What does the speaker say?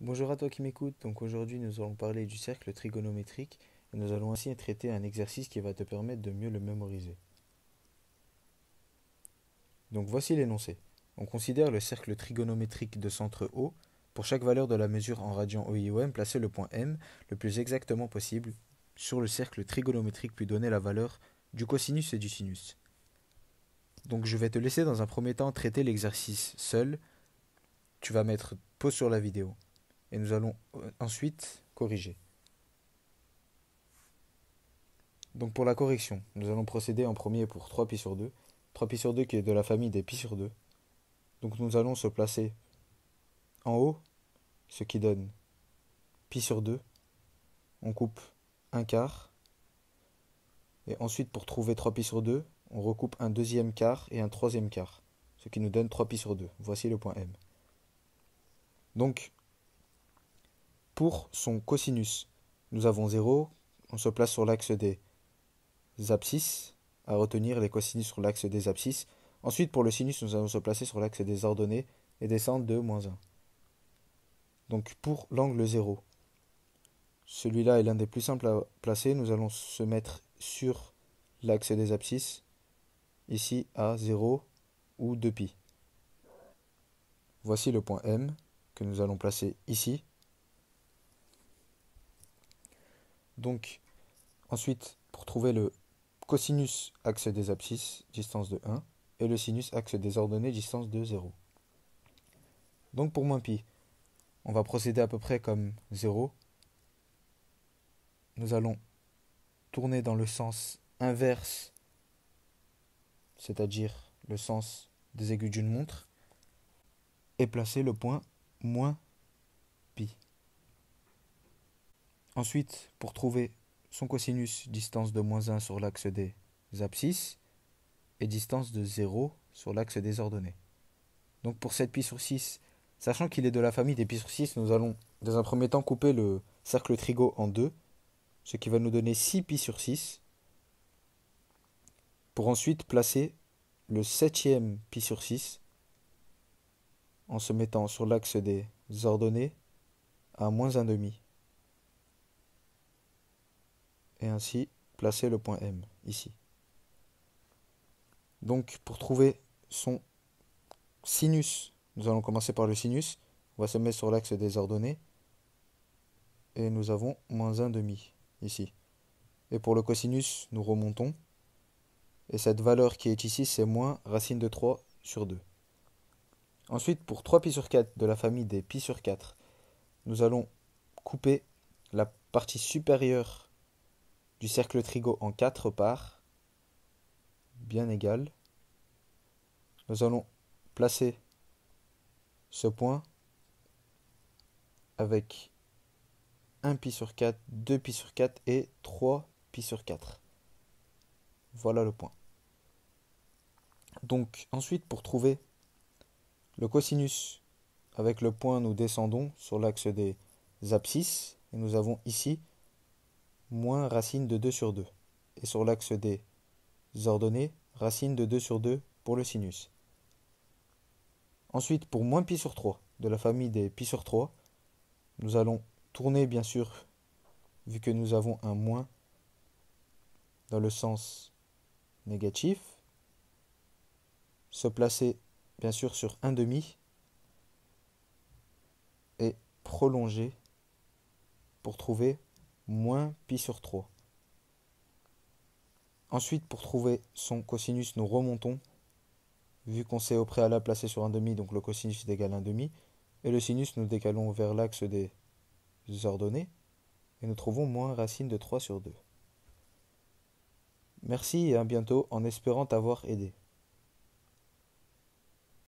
Bonjour à toi qui m'écoute. Donc aujourd'hui, nous allons parler du cercle trigonométrique et nous allons ainsi traiter un exercice qui va te permettre de mieux le mémoriser. Donc voici l'énoncé. On considère le cercle trigonométrique de centre O. Pour chaque valeur de la mesure en radian OIOM, placez le point M le plus exactement possible sur le cercle trigonométrique puis donner la valeur du cosinus et du sinus. Donc je vais te laisser dans un premier temps traiter l'exercice seul. Tu vas mettre pause sur la vidéo et nous allons ensuite corriger. Donc pour la correction, nous allons procéder en premier pour 3π sur 2. 3π sur 2 qui est de la famille des π sur 2. Donc nous allons se placer en haut, ce qui donne π sur 2. On coupe un quart. Et ensuite pour trouver 3π sur 2, on recoupe un deuxième quart et un troisième quart. Ce qui nous donne 3π sur 2. Voici le point M. Donc pour son cosinus, nous avons 0. On se place sur l'axe des abscisses, à retenir les cosinus sur l'axe des abscisses. Ensuite, pour le sinus, nous allons se placer sur l'axe des ordonnées et descendre de moins 1. Donc pour l'angle 0, celui-là est l'un des plus simples à placer. Nous allons se mettre sur l'axe des abscisses, ici à 0 ou 2π. Voici le point M que nous allons placer ici. Donc ensuite, pour trouver le cosinus axe des abscisses, distance de 1, et le sinus axe des ordonnées, distance de 0. Donc pour moins π, on va procéder à peu près comme 0. Nous allons tourner dans le sens inverse, c'est-à-dire le sens des aiguilles d'une montre, et placer le point moins π. Ensuite, pour trouver son cosinus, distance de moins 1 sur l'axe des abscisses, et distance de 0 sur l'axe des ordonnées. Donc pour 7π sur 6, sachant qu'il est de la famille des π sur 6, nous allons dans un premier temps couper le cercle trigo en deux, ce qui va nous donner 6π sur 6, pour ensuite placer le septième π sur 6 en se mettant sur l'axe des ordonnées à moins 1,5. Et ainsi placer le point M ici. Donc pour trouver son sinus, nous allons commencer par le sinus. On va se mettre sur l'axe des ordonnées. Et nous avons moins 1,5 ici. Et pour le cosinus, nous remontons. Et cette valeur qui est ici, c'est moins racine de 3 sur 2. Ensuite, pour 3π sur 4 de la famille des π sur 4, nous allons couper la partie supérieure du cercle trigo en 4 parts, bien égales. Nous allons placer ce point avec 1π sur 4, 2π sur 4 et 3π sur 4. Voilà le point. Donc ensuite, pour trouver le cosinus, avec le point, nous descendons sur l'axe des abscisses. Et nous avons ici moins racine de 2 sur 2. Et sur l'axe des ordonnées, racine de 2 sur 2 pour le sinus. Ensuite, pour moins π sur 3, de la famille des π sur 3, nous allons tourner, bien sûr, vu que nous avons un moins dans le sens négatif, se placer, bien sûr, sur 1,5 et prolonger pour trouver moins π sur 3. Ensuite, pour trouver son cosinus, nous remontons, vu qu'on s'est au préalable placé sur 1,5, donc le cosinus est égal à 1,5, et le sinus, nous décalons vers l'axe des ordonnées, et nous trouvons moins racine de 3 sur 2. Merci et à bientôt en espérant t'avoir aidé.